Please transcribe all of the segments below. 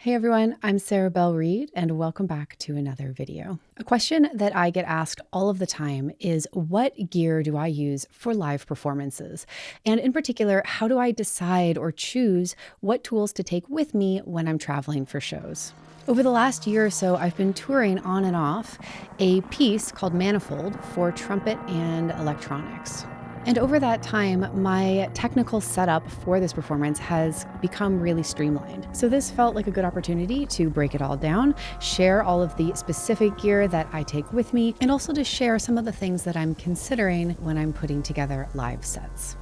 Hey everyone, I'm Belle Reid and welcome back to another video. A question that I get asked all of the time is what gear do I use for live performances? And in particular, how do I decide or choose what tools to take with me when I'm traveling for shows? Over the last year or so, I've been touring on and off a piece called Manifold for trumpet and electronics. And over that time, my technical setup for this performance has become really streamlined. So this felt like a good opportunity to break it all down, share all of the specific gear that I take with me, and also to share some of the things that I'm considering when I'm putting together live sets.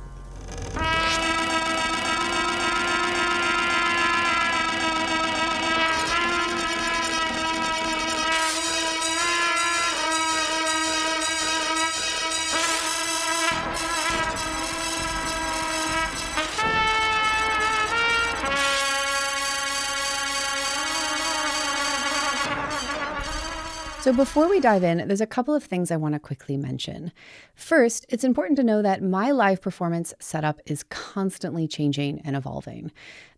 So before we dive in, there's a couple of things I want to quickly mention. First, it's important to know that my live performance setup is constantly changing and evolving.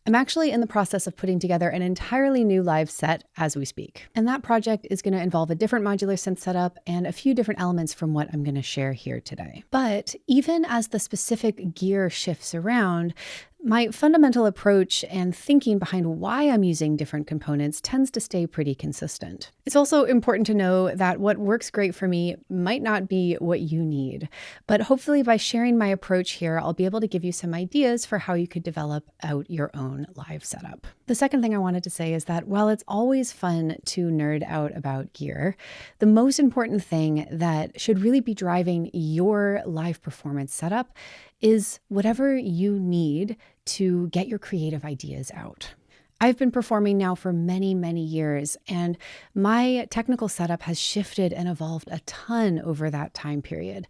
I'm actually in the process of putting together an entirely new live set as we speak. And that project is going to involve a different modular synth setup and a few different elements from what I'm going to share here today. But even as the specific gear shifts around, my fundamental approach and thinking behind why I'm using different components tends to stay pretty consistent. It's also important to know that what works great for me might not be what you need, but hopefully by sharing my approach here, I'll be able to give you some ideas for how you could develop out your own live setup. The second thing I wanted to say is that while it's always fun to nerd out about gear, the most important thing that should really be driving your live performance setup is whatever you need to get your creative ideas out. I've been performing now for many, many years, and my technical setup has shifted and evolved a ton over that time period.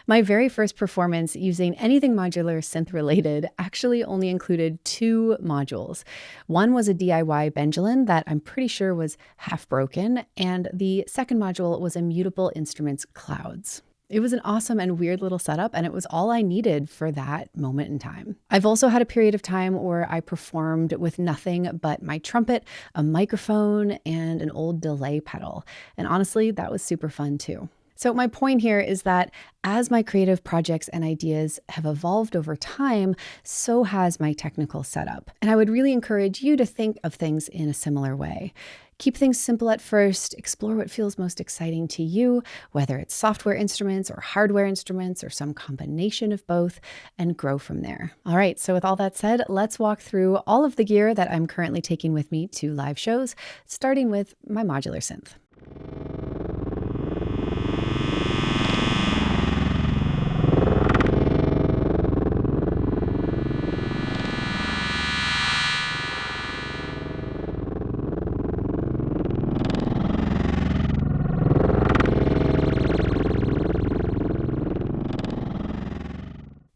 My very first performance using anything modular synth related actually only included 2 modules. One was a DIY Benjalin that I'm pretty sure was half broken, and the second module was a Mutable Instruments Clouds. It was an awesome and weird little setup, and it was all I needed for that moment in time. I've also had a period of time where I performed with nothing but my trumpet, a microphone, and an old delay pedal. And honestly, that was super fun too. So my point here is that as my creative projects and ideas have evolved over time, so has my technical setup. And I would really encourage you to think of things in a similar way. Keep things simple at first, explore what feels most exciting to you, whether it's software instruments or hardware instruments or some combination of both, and grow from there. All right, so with all that said, let's walk through all of the gear that I'm currently taking with me to live shows, starting with my modular synth.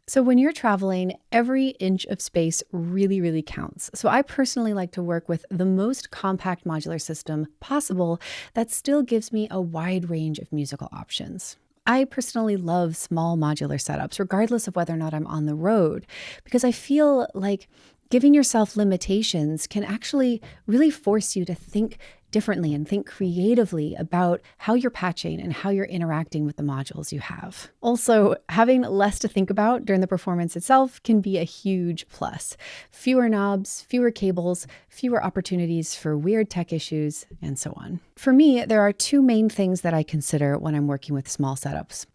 So when you're traveling, every inch of space really counts. So I personally like to work with the most compact modular system possible that still gives me a wide range of musical options. I personally love small modular setups, regardless of whether or not I'm on the road, because I feel like giving yourself limitations can actually really force you to think differently and think creatively about how you're patching and how you're interacting with the modules you have. Also, having less to think about during the performance itself can be a huge plus. Fewer knobs, fewer cables, fewer opportunities for weird tech issues, and so on. For me, there are 2 main things that I consider when I'm working with small setups.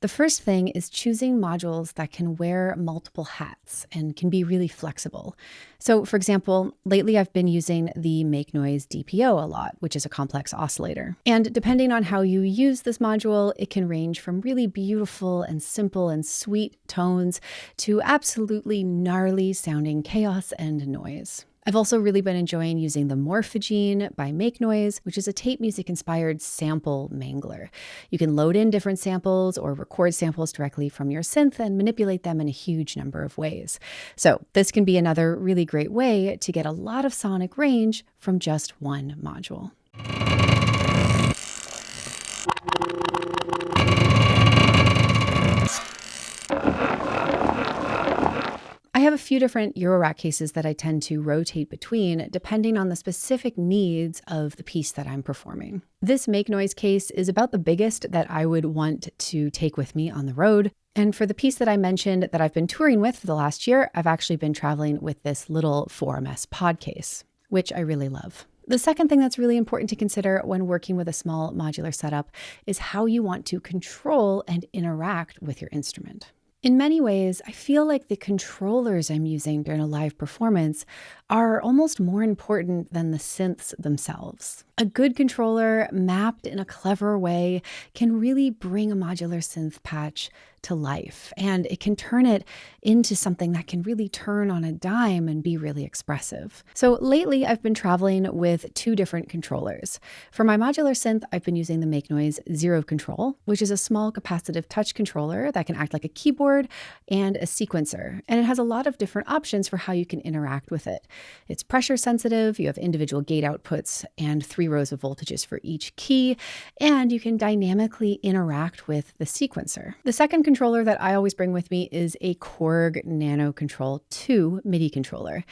The first thing is choosing modules that can wear multiple hats and can be really flexible. So for example, lately I've been using the Make Noise DPO a lot, which is a complex oscillator. And depending on how you use this module, it can range from really beautiful and simple and sweet tones to absolutely gnarly sounding chaos and noise. I've also really been enjoying using the Morphogene by Make Noise, which is a tape music inspired sample mangler. You can load in different samples or record samples directly from your synth and manipulate them in a huge number of ways. So this can be another really great way to get a lot of sonic range from just one module. have a few different Eurorack cases that I tend to rotate between depending on the specific needs of the piece that I'm performing. This Make Noise case is about the biggest that I would want to take with me on the road. And for the piece that I mentioned that I've been touring with for the last year, I've actually been traveling with this little 4MS pod case, which I really love. The second thing that's really important to consider when working with a small modular setup is how you want to control and interact with your instrument. In many ways, I feel like the controllers I'm using during a live performance are almost more important than the synths themselves. A good controller mapped in a clever way can really bring a modular synth patch to life, and it can turn it into something that can really turn on a dime and be really expressive. So lately, I've been traveling with two different controllers. For my modular synth, I've been using the Make Noise Zero Control, which is a small capacitive touch controller that can act like a keyboard and a sequencer, and it has a lot of different options for how you can interact with it. It's pressure sensitive, you have individual gate outputs, and 3 rows of voltages for each key, and you can dynamically interact with the sequencer. The second controller that I always bring with me is a Korg Nano Control 2 MIDI controller.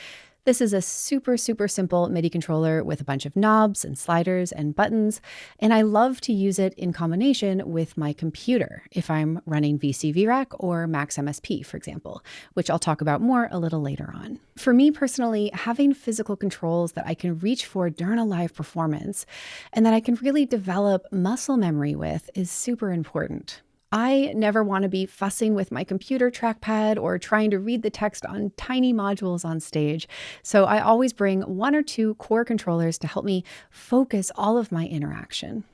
This is a super simple MIDI controller with a bunch of knobs and sliders and buttons, and I love to use it in combination with my computer if I'm running Eurorack or Max MSP, for example, which I'll talk about more a little later on. For me personally, having physical controls that I can reach for during a live performance and that I can really develop muscle memory with is super important. I never want to be fussing with my computer trackpad or trying to read the text on tiny modules on stage, so I always bring 1 or 2 core controllers to help me focus all of my interaction.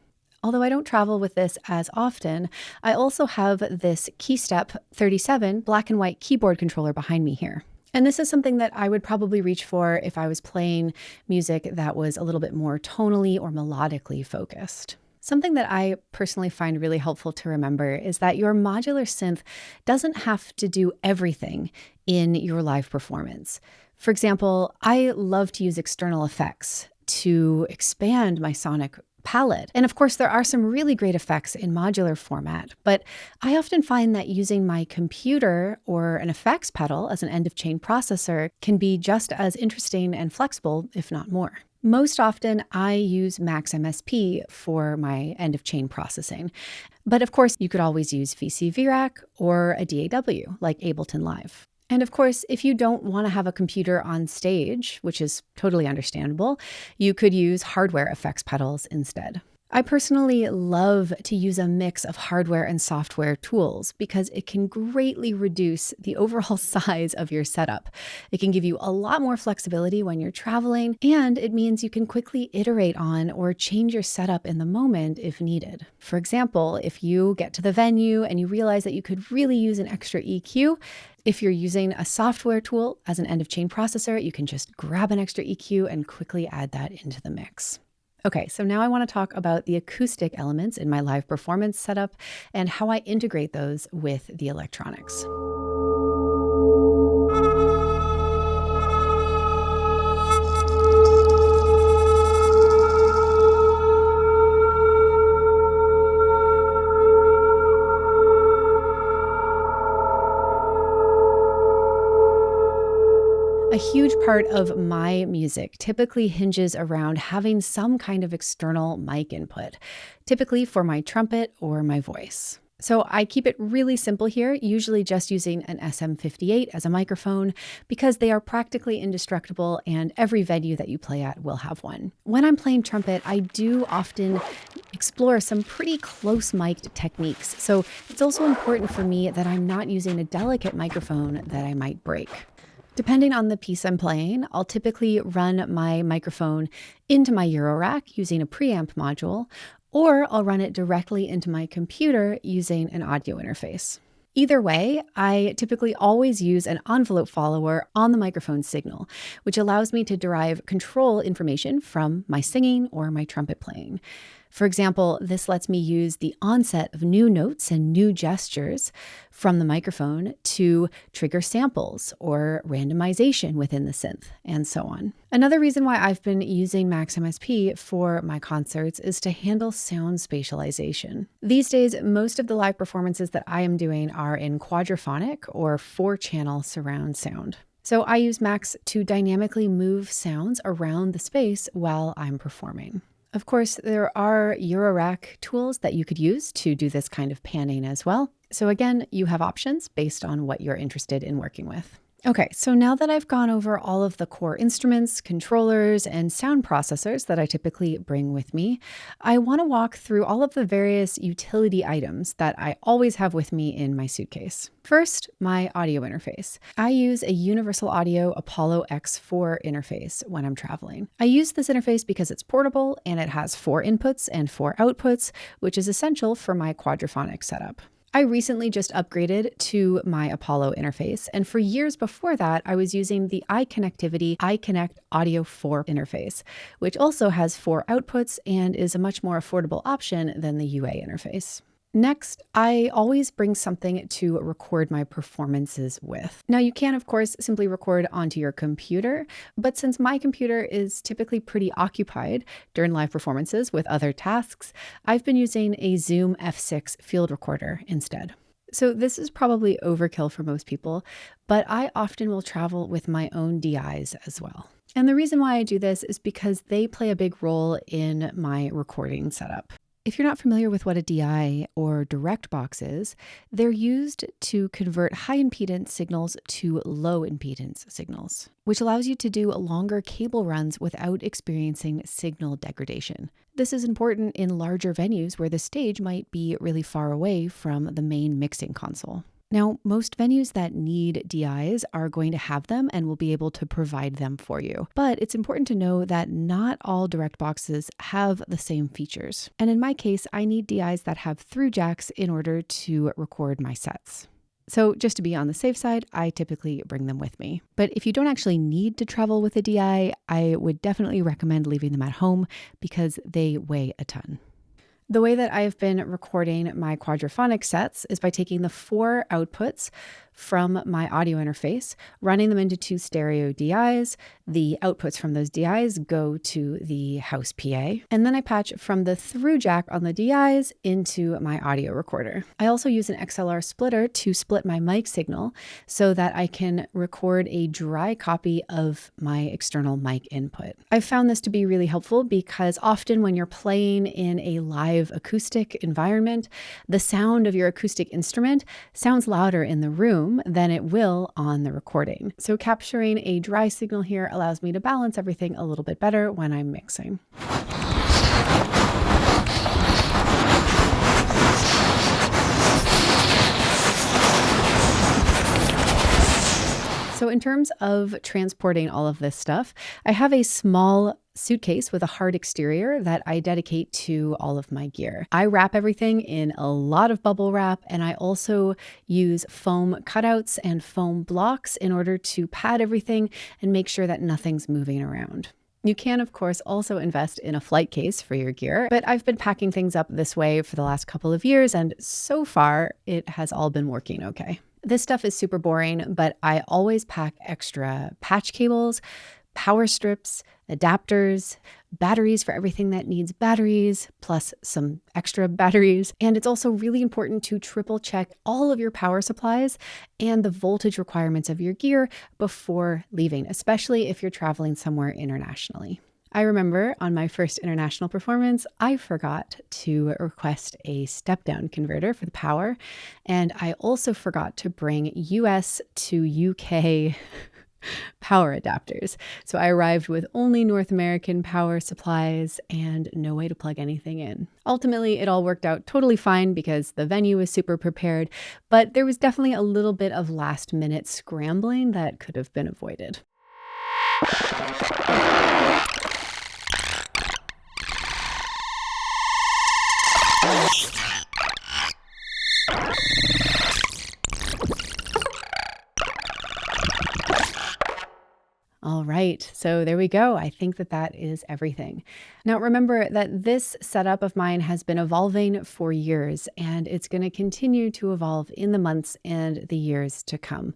Although I don't travel with this as often, I also have this KeyStep 37 black and white keyboard controller behind me here. And this is something that I would probably reach for if I was playing music that was a little bit more tonally or melodically focused. Something that I personally find really helpful to remember is that your modular synth doesn't have to do everything in your live performance. For example, I love to use external effects to expand my sonic palette. And of course, there are some really great effects in modular format, but I often find that using my computer or an effects pedal as an end-of-chain processor can be just as interesting and flexible, if not more. Most often, I use Max MSP for my end-of-chain processing. But of course, you could always use Eurorack or a DAW like Ableton Live. And of course, if you don't want to have a computer on stage, which is totally understandable, you could use hardware effects pedals instead. I personally love to use a mix of hardware and software tools because it can greatly reduce the overall size of your setup. It can give you a lot more flexibility when you're traveling, and it means you can quickly iterate on or change your setup in the moment if needed. For example, if you get to the venue and you realize that you could really use an extra EQ, if you're using a software tool as an end-of-chain processor, you can just grab an extra EQ and quickly add that into the mix. Okay, so now I want to talk about the acoustic elements in my live performance setup and how I integrate those with the electronics. A huge part of my music typically hinges around having some kind of external mic input, typically for my trumpet or my voice. So I keep it really simple here, usually just using an SM58 as a microphone because they are practically indestructible and every venue that you play at will have one. When I'm playing trumpet, I do often explore some pretty close mic'd techniques. So it's also important for me that I'm not using a delicate microphone that I might break. Depending on the piece I'm playing, I'll typically run my microphone into my Eurorack using a preamp module, or I'll run it directly into my computer using an audio interface. Either way, I typically always use an envelope follower on the microphone signal, which allows me to derive control information from my singing or my trumpet playing. For example, this lets me use the onset of new notes and new gestures from the microphone to trigger samples or randomization within the synth, and so on. Another reason why I've been using Max MSP for my concerts is to handle sound spatialization. These days, most of the live performances that I am doing are in quadraphonic or 4-channel surround sound. So I use Max to dynamically move sounds around the space while I'm performing. Of course, there are Eurorack tools that you could use to do this kind of panning as well. So again, you have options based on what you're interested in working with. Okay, so now that I've gone over all of the core instruments, controllers, and sound processors that I typically bring with me, I want to walk through all of the various utility items that I always have with me in my suitcase. First, my audio interface. I use a Universal Audio Apollo X4 interface when I'm traveling. I use this interface because it's portable and it has 4 inputs and 4 outputs, which is essential for my quadraphonic setup. I recently just upgraded to my Apollo interface, and for years before that, I was using the iConnectivity iConnect Audio 4 interface, which also has 4 outputs and is a much more affordable option than the UA interface. Next, I always bring something to record my performances with. Now, you can, of course, simply record onto your computer, but since my computer is typically pretty occupied during live performances with other tasks, I've been using a Zoom F6 field recorder instead. So this is probably overkill for most people, but I often will travel with my own DIs as well. And the reason why I do this is because they play a big role in my recording setup. If you're not familiar with what a DI or direct box is, they're used to convert high impedance signals to low impedance signals, which allows you to do longer cable runs without experiencing signal degradation. This is important in larger venues where the stage might be really far away from the main mixing console. Now, most venues that need DIs are going to have them and will be able to provide them for you. But it's important to know that not all direct boxes have the same features. And in my case, I need DIs that have through jacks in order to record my sets. So just to be on the safe side, I typically bring them with me. But if you don't actually need to travel with a DI, I would definitely recommend leaving them at home because they weigh a ton. The way that I've been recording my quadraphonic sets is by taking the 4 outputs from my audio interface, running them into 2 stereo DIs. The outputs from those DIs go to the house PA, and then I patch from the through jack on the DIs into my audio recorder. I also use an XLR splitter to split my mic signal so that I can record a dry copy of my external mic input. I've found this to be really helpful because often when you're playing in a live acoustic environment, the sound of your acoustic instrument sounds louder in the room than it will on the recording. So capturing a dry signal here allows me to balance everything a little bit better when I'm mixing. So in terms of transporting all of this stuff, I have a small suitcase with a hard exterior that I dedicate to all of my gear. I wrap everything in a lot of bubble wrap, and I also use foam cutouts and foam blocks in order to pad everything and make sure that nothing's moving around. You can, of course, also invest in a flight case for your gear, but I've been packing things up this way for the last couple of years, and so far it has all been working okay. This stuff is super boring, but I always pack extra patch cables, power strips, adapters, batteries for everything that needs batteries, plus some extra batteries. And it's also really important to triple check all of your power supplies and the voltage requirements of your gear before leaving, especially if you're traveling somewhere internationally. I remember on my first international performance, I forgot to request a step-down converter for the power, and I also forgot to bring US to UK power adapters. So I arrived with only North American power supplies and no way to plug anything in. Ultimately, it all worked out totally fine because the venue was super prepared, but there was definitely a little bit of last-minute scrambling that could have been avoided. All right, Great. So there we go. I think that is everything. Now, remember that this setup of mine has been evolving for years, and it's going to continue to evolve in the months and the years to come.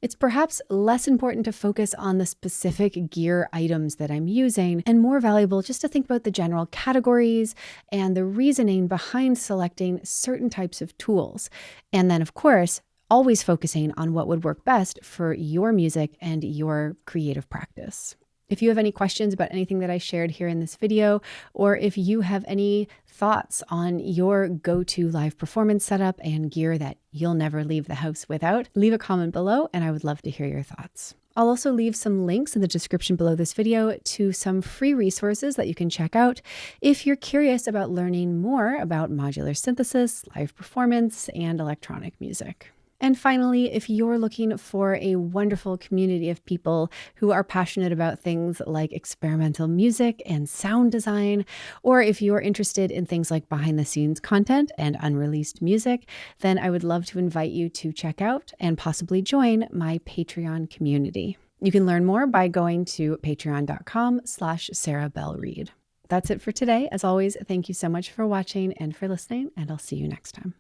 It's perhaps less important to focus on the specific gear items that I'm using and more valuable just to think about the general categories and the reasoning behind selecting certain types of tools. And then, of course, always focusing on what would work best for your music and your creative practice. If you have any questions about anything that I shared here in this video, or if you have any thoughts on your go-to live performance setup and gear that you'll never leave the house without, leave a comment below and I would love to hear your thoughts. I'll also leave some links in the description below this video to some free resources that you can check out if you're curious about learning more about modular synthesis, live performance, and electronic music. And finally, if you're looking for a wonderful community of people who are passionate about things like experimental music and sound design, or if you're interested in things like behind the scenes content and unreleased music, then I would love to invite you to check out and possibly join my Patreon community. You can learn more by going to patreon.com/Sarah Belle Reid. That's it for today. As always, thank you so much for watching and for listening, and I'll see you next time.